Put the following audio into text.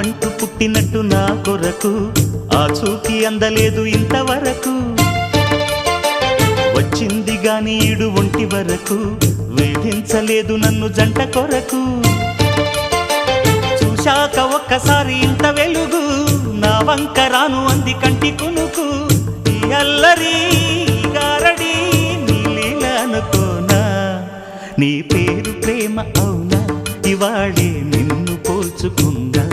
ప్రాణమంటూ పుట్టినట్టు నా కొరకు ఆ చూకి అందలేదు ఇంతవరకు వచ్చింది గాని ఈడు ఒంటి వరకు వేధించలేదు నన్ను జంట కొరకు చూశాక ఒక్కసారి ఇంత వెలుగు నా వంక రాను అంది కంటి కునుకు ఈ అల్లరి గారడి నీలీల అనుకోనా నీ పేరు ప్రేమ అవునా ఇవాళే నిన్ను పోల్చుకుందా